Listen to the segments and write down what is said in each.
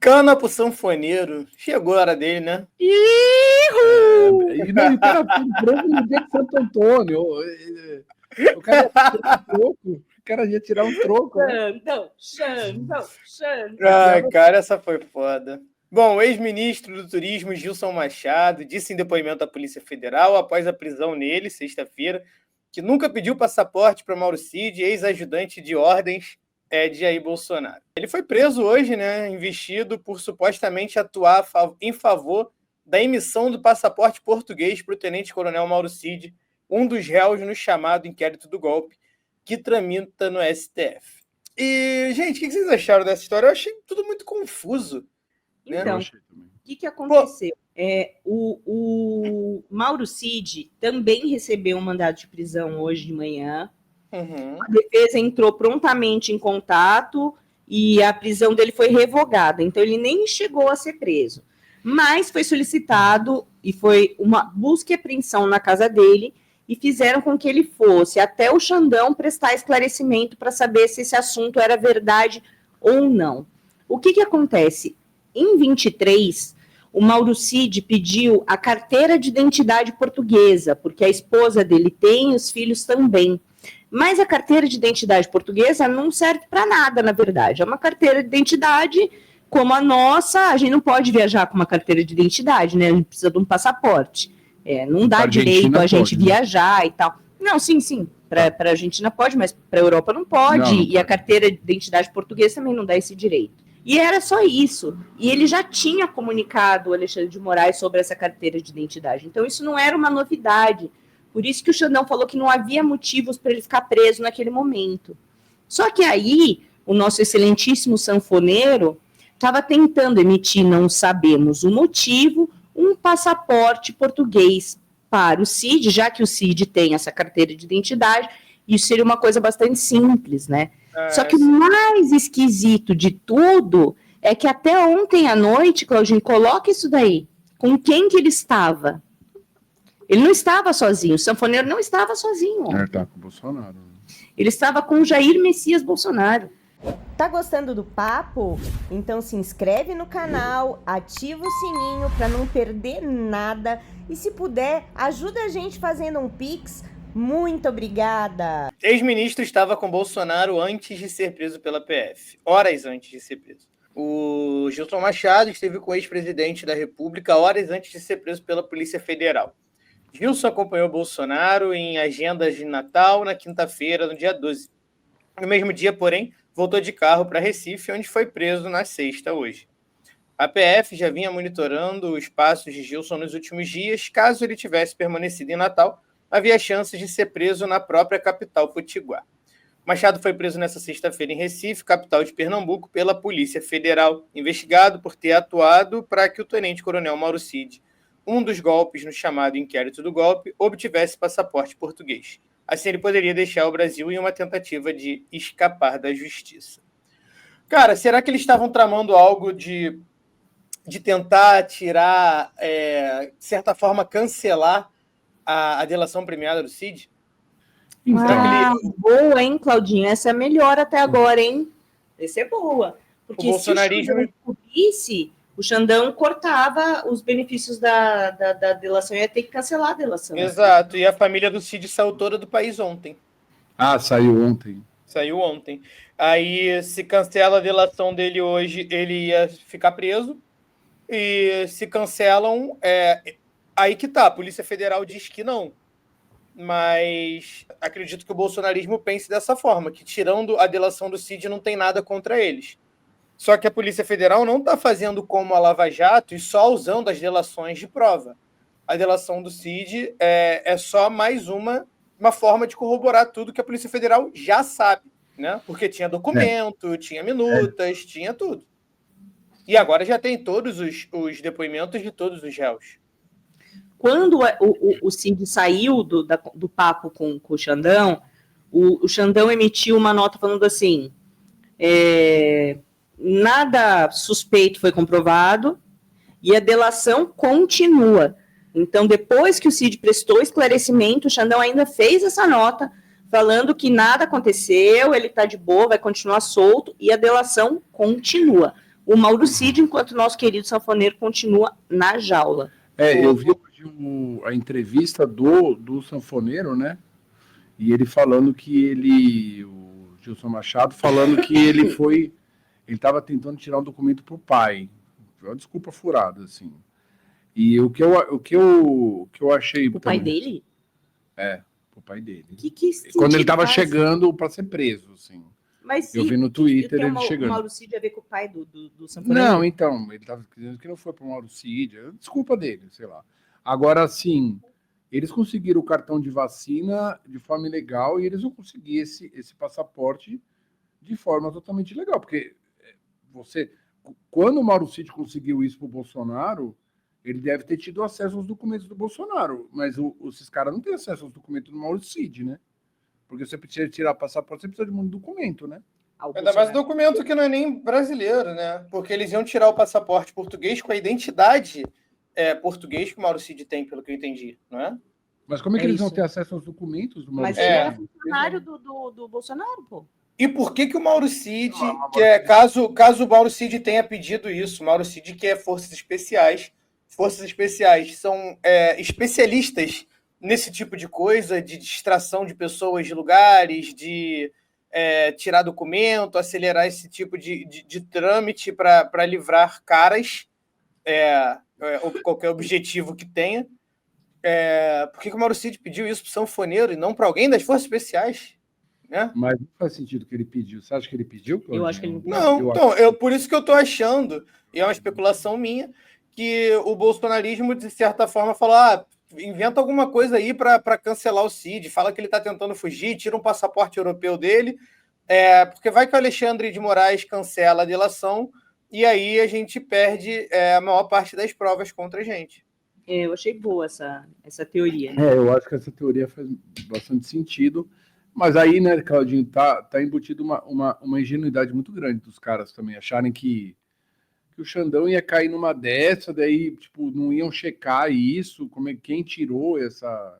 Cana pro sanfoneiro. Chegou a hora dele, né? E não, o cara prova no dia de Santo Antônio. O cara ia tirar um troco. O cara ia tirar um troco. Né? Xandão. Ai, cara, essa foi foda. Bom, o ex-ministro do Turismo, Gilson Machado, disse em depoimento à Polícia Federal, após a prisão nele, sexta-feira, que nunca pediu passaporte para Mauro Cid, ex-ajudante de ordens de Jair Bolsonaro. Ele foi preso hoje, né, investido por supostamente atuar em favor da emissão do passaporte português para o tenente-coronel Mauro Cid, um dos réus no chamado inquérito do golpe, que tramita no STF. E, gente, o que vocês acharam dessa história? Eu achei tudo muito confuso. Então, o que aconteceu? O Mauro Cid também recebeu um mandado de prisão hoje de manhã. Uhum. A defesa entrou prontamente em contato e a prisão dele foi revogada. Então, ele nem chegou a ser preso. Mas foi solicitado e foi uma busca e apreensão na casa dele e fizeram com que ele fosse até o Xandão prestar esclarecimento para saber se esse assunto era verdade ou não. O que acontece? Em 23, o Mauro Cid pediu a carteira de identidade portuguesa, porque a esposa dele tem, os filhos também. Mas a carteira de identidade portuguesa não serve para nada, na verdade. É uma carteira de identidade como a nossa, a gente não pode viajar com uma carteira de identidade, né? A gente precisa de um passaporte. Não dá direito a gente viajar e tal. Não, sim. Para a Argentina pode, mas para a Europa não pode. E a carteira de identidade portuguesa também não dá esse direito. E era só isso. E ele já tinha comunicado o Alexandre de Moraes sobre essa carteira de identidade. Então, isso não era uma novidade. Por isso que o Xandão falou que não havia motivos para ele ficar preso naquele momento. Só que aí, o nosso excelentíssimo sanfoneiro estava tentando emitir, não sabemos o motivo, um passaporte português para o Cid, já que o Cid tem essa carteira de identidade. Isso seria uma coisa bastante simples, né? Só que o mais esquisito de tudo é que até ontem à noite, Claudinho, coloca isso daí. Com quem que ele estava? Ele não estava sozinho, o sanfoneiro não estava sozinho. Ele está com o Bolsonaro. Ele estava com o Jair Messias Bolsonaro. Tá gostando do papo? Então se inscreve no canal, ativa o sininho para não perder nada e se puder, ajuda a gente fazendo um Pix. Muito obrigada. Ex-ministro estava com Bolsonaro antes de ser preso pela PF, horas antes de ser preso. O Gilson Machado esteve com o ex-presidente da República horas antes de ser preso pela Polícia Federal. Gilson acompanhou Bolsonaro em agendas de Natal na quinta-feira, no dia 12. No mesmo dia, porém, voltou de carro para Recife, onde foi preso na sexta hoje. A PF já vinha monitorando os passos de Gilson nos últimos dias. Caso ele tivesse permanecido em Natal, havia chances de ser preso na própria capital potiguar. Machado foi preso nesta sexta-feira em Recife, capital de Pernambuco, pela Polícia Federal, investigado por ter atuado para que o tenente-coronel Mauro Cid, um dos golpes no chamado inquérito do golpe, obtivesse passaporte português. Assim, ele poderia deixar o Brasil em uma tentativa de escapar da justiça. Cara, será que eles estavam tramando algo de tentar tirar, de certa forma, cancelar a delação premiada do Cid? Boa, hein, Claudinho? Essa é a melhor até agora, hein? Essa é boa. Porque o bolsonarismo... se o Xandão cobrisse, o Xandão cortava os benefícios da delação e ia ter que cancelar a delação. Exato, e a família do Cid saiu toda do país ontem. Saiu ontem. Saiu ontem. Aí, se cancela a delação dele hoje, ele ia ficar preso. E se cancelam... Aí que tá, a Polícia Federal diz que não. Mas acredito que o bolsonarismo pense dessa forma, que tirando a delação do Cid não tem nada contra eles. Só que a Polícia Federal não está fazendo como a Lava Jato e só usando as delações de prova. A delação do Cid é só mais uma forma de corroborar tudo que a Polícia Federal já sabe, né? Porque tinha documento, tinha minutas, tinha tudo. E agora já tem todos os depoimentos de todos os réus. Quando o Cid saiu do papo com o Xandão, o Xandão emitiu uma nota falando assim, nada suspeito foi comprovado e a delação continua. Então, depois que o Cid prestou esclarecimento, o Xandão ainda fez essa nota falando que nada aconteceu, ele está de boa, vai continuar solto e a delação continua. o Mauro Cid, enquanto o nosso querido sanfoneiro continua na jaula. Eu vi hoje a entrevista do sanfoneiro, né? E ele falando que o Gilson Machado, falando que ele estava tentando tirar um documento para o pai. Uma desculpa furada, assim. E o que eu achei... O pai dele? O pai dele. Quando ele estava chegando para ser preso, assim. Mas eu vi no Twitter ele chegando. O Mauro Cid a ver com o pai do sanfoneiro? Não, então, ele estava dizendo que não foi para o Mauro Cid. Desculpa dele, sei lá. Agora, sim, eles conseguiram o cartão de vacina de forma ilegal e eles vão conseguir esse passaporte de forma totalmente ilegal. Porque quando o Mauro Cid conseguiu isso para o Bolsonaro, ele deve ter tido acesso aos documentos do Bolsonaro. Mas esses caras não têm acesso aos documentos do Mauro Cid, né? Porque você precisa tirar passaporte, você precisa de muito documento, né? Ainda mais documento que não é nem brasileiro, né? Porque eles iam tirar o passaporte português com a identidade português que o Mauro Cid tem, pelo que eu entendi, não é? Mas como é que eles vão ter acesso aos documentos do Mauro Cid? Mas ele é funcionário do Bolsonaro, pô. E por que o Mauro Cid, caso o Mauro Cid tenha pedido isso, o Mauro Cid quer forças especiais são especialistas nesse tipo de coisa, de distração de pessoas de lugares, de tirar documento, acelerar esse tipo de trâmite para livrar caras, ou qualquer objetivo que tenha. Por que o Mauro Cid pediu isso para o sanfoneiro e não para alguém das forças especiais? Né? Mas não faz sentido que ele pediu. Você acha que ele pediu? Eu acho que ele não pediu. Não, então, por isso que eu estou achando, e é uma especulação minha, que o bolsonarismo, de certa forma, falou: inventa alguma coisa aí para cancelar o Cid, fala que ele está tentando fugir, tira um passaporte europeu dele, porque vai que o Alexandre de Moraes cancela a delação e aí a gente perde a maior parte das provas contra a gente. Eu achei boa essa teoria. Eu acho que essa teoria faz bastante sentido. Mas aí, né, Claudinho, tá embutido uma ingenuidade muito grande dos caras também, acharem que o Xandão ia cair numa dessa, daí, tipo, não iam checar isso, quem tirou essa...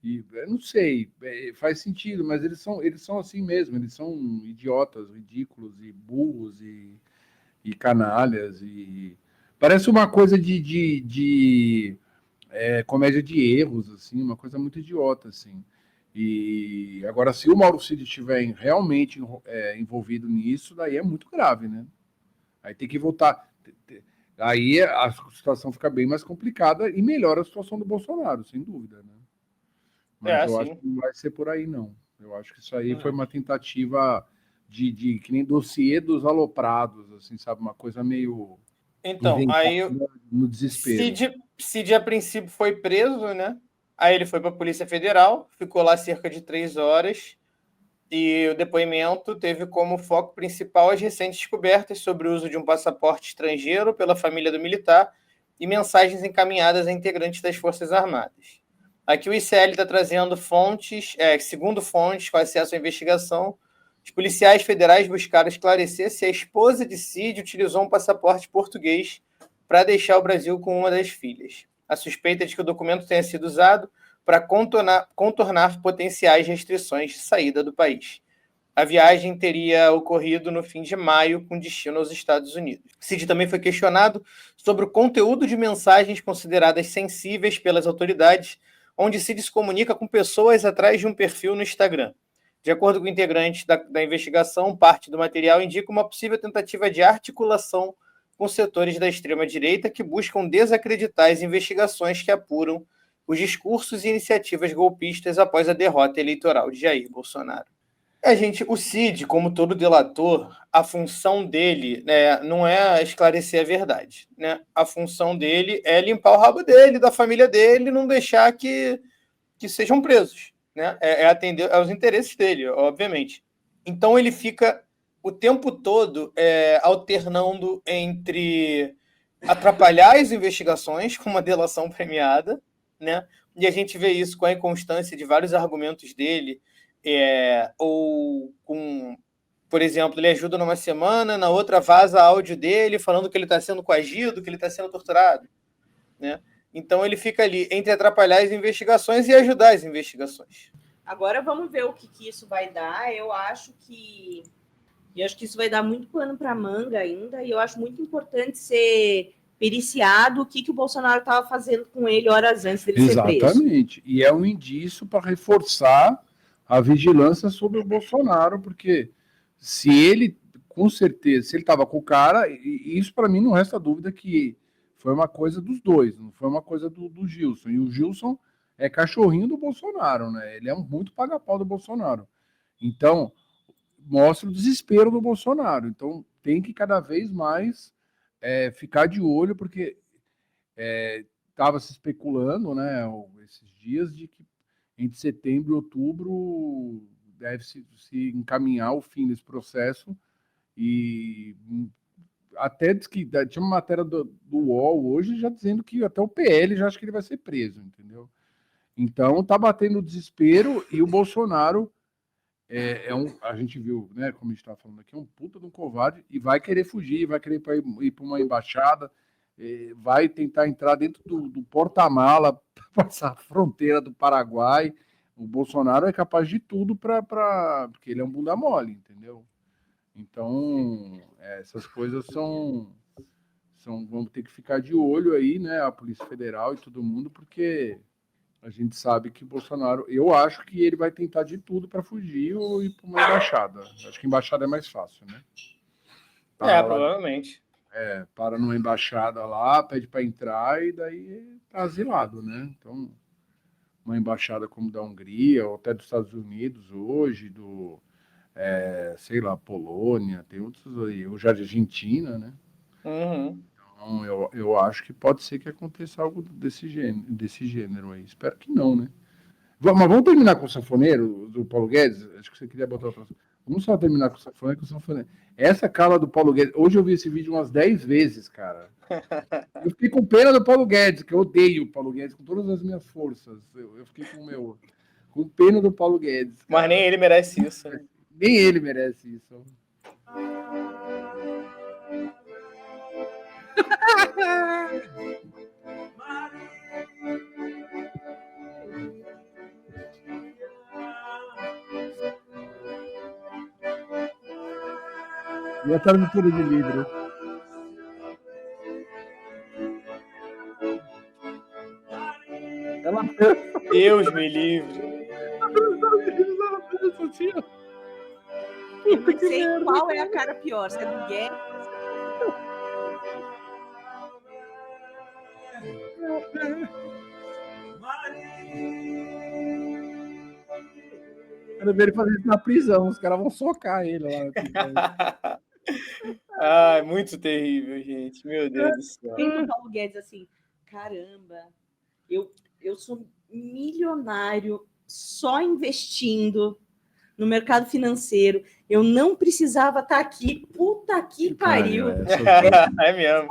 eu não sei, faz sentido, mas eles são assim mesmo, eles são idiotas, ridículos e burros e canalhas, e parece uma coisa de comédia de erros, assim, uma coisa muito idiota, assim. E agora, se o Mauro Cid estiver realmente envolvido nisso, daí é muito grave, né? Aí tem que voltar. Aí a situação fica bem mais complicada e melhora a situação do Bolsonaro, sem dúvida, né? Mas eu acho que não vai ser por aí, não. Eu acho que isso aí foi uma tentativa de que nem dossiê dos aloprados, assim, sabe? Uma coisa meio... Então, aí no desespero. Cid a princípio foi preso, né? Aí ele foi para a Polícia Federal, ficou lá cerca de 3 horas e o depoimento teve como foco principal as recentes descobertas sobre o uso de um passaporte estrangeiro pela família do militar e mensagens encaminhadas a integrantes das Forças Armadas. Aqui o ICL está trazendo fontes, segundo fontes com acesso à investigação, os policiais federais buscaram esclarecer se a esposa de Cid utilizou um passaporte português para deixar o Brasil com uma das filhas. A suspeita de que o documento tenha sido usado para contornar potenciais restrições de saída do país. A viagem teria ocorrido no fim de maio, com destino aos Estados Unidos. Cid também foi questionado sobre o conteúdo de mensagens consideradas sensíveis pelas autoridades, onde Cid se comunica com pessoas atrás de um perfil no Instagram. De acordo com integrantes da investigação, parte do material indica uma possível tentativa de articulação com setores da extrema-direita que buscam desacreditar as investigações que apuram os discursos e iniciativas golpistas após a derrota eleitoral de Jair Bolsonaro. O Cid, como todo delator, a função dele não é esclarecer a verdade. Né? A função dele é limpar o rabo dele, da família dele, não deixar que sejam presos. Né? É atender aos interesses dele, obviamente. Então ele fica o tempo todo alternando entre atrapalhar as investigações com uma delação premiada, né? E a gente vê isso com a inconstância de vários argumentos dele, ou com, por exemplo, ele ajuda numa semana, na outra vaza áudio dele falando que ele está sendo coagido, que ele está sendo torturado, né? Então ele fica ali entre atrapalhar as investigações e ajudar as investigações. Agora vamos ver o que isso vai dar. Eu acho que E acho que isso vai dar muito pano para manga ainda, e eu acho muito importante ser periciado o que o Bolsonaro estava fazendo com ele horas antes dele ser preso. Exatamente. E é um indício para reforçar a vigilância sobre o Bolsonaro, porque se ele, com certeza, se ele estava com o cara, e isso para mim não resta dúvida que foi uma coisa dos dois, não foi uma coisa do Gilson. E o Gilson é cachorrinho do Bolsonaro, né? Ele é muito paga-pau do Bolsonaro. Então, mostra o desespero do Bolsonaro. Então, tem que cada vez mais ficar de olho, porque estava se especulando, né, esses dias, de que entre setembro e outubro deve se encaminhar o fim desse processo. E até diz que tinha uma matéria do UOL hoje já dizendo que até o PL já acha que ele vai ser preso, entendeu? Então tá batendo o desespero, e o Bolsonaro a gente viu, né, como a gente estava falando aqui, um puta de um covarde, e vai querer fugir, vai querer ir para uma embaixada, vai tentar entrar dentro do porta-mala, passar a fronteira do Paraguai. O Bolsonaro é capaz de tudo porque ele é um bunda mole, entendeu? Então, essas coisas vamos ter que ficar de olho aí, né, a Polícia Federal e todo mundo, porque a gente sabe que o Bolsonaro, eu acho que ele vai tentar de tudo para fugir ou ir para uma embaixada. Acho que embaixada é mais fácil, né? Provavelmente. Para numa embaixada lá, pede para entrar e daí tá asilado, né? Então, uma embaixada como da Hungria ou até dos Estados Unidos hoje, sei lá, Polônia, tem outros aí, hoje a Argentina, né? Uhum. Então, eu acho que pode ser que aconteça algo desse gênero aí. Espero que não, né? Mas vamos terminar com o sanfoneiro do Paulo Guedes? Acho que você queria botar outra. Vamos só terminar com o sanfoneiro. Essa cala do Paulo Guedes. Hoje eu vi esse vídeo umas 10 vezes, cara. Eu fiquei com pena do Paulo Guedes, que eu odeio o Paulo Guedes com todas as minhas forças. Eu fiquei com pena do Paulo Guedes. Cara. Mas nem ele merece isso, né? Nem ele merece isso. E a tradutora de livro. Ela Deus me livre. Eu não sei qual é a cara pior, se é do Guedes. Quero ver ele fazer isso na prisão, os caras vão socar ele lá. Ai, muito terrível, gente. Meu Deus do céu. Tem o Paulo Guedes assim, caramba, eu sou milionário só investindo no mercado financeiro. Eu não precisava estar aqui. Puta que pariu. É mesmo.